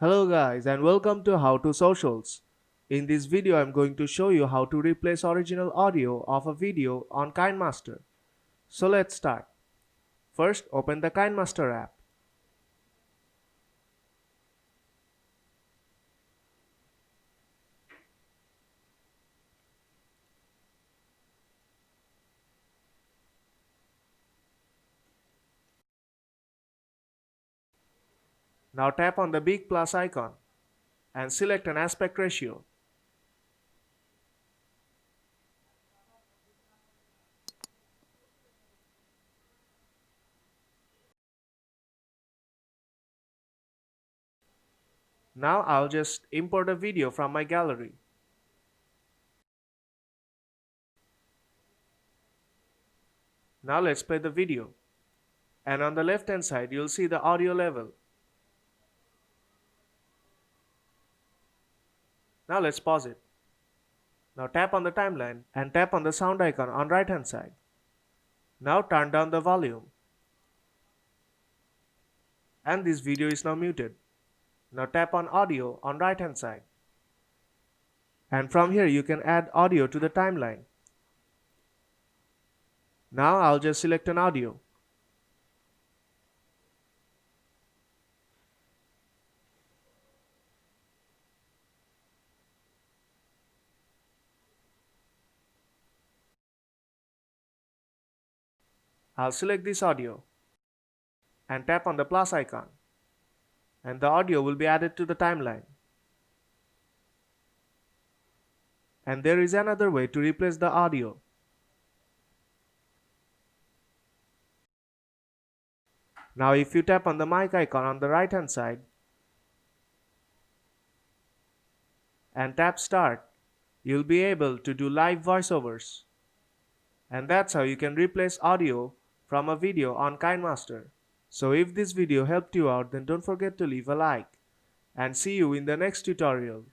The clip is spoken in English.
Hello guys and welcome to How to Socials. In this video I'm going to show you how to replace original audio of a video on Kinemaster. So let's start. First open the Kinemaster app. Now tap on the big plus icon and select an aspect ratio. Now I'll just import a video from my gallery. Now let's play the video. And on the left hand side you'll see the audio level. Now let's pause it. Now tap on the timeline and tap on the sound icon on right hand side. Now turn down the volume. And this video is now muted. Now tap on audio on right hand side. And from here you can add audio to the timeline. Now I'll just select an audio. I'll select this audio and tap on the plus icon. And the audio will be added to the timeline. And there is another way to replace the audio. Now if you tap on the mic icon on the right hand side and tap start, you'll be able to do live voiceovers. And that's how you can replace audio from a video on Kinemaster. So if this video helped you out, then don't forget to leave a like and see you in the next tutorial.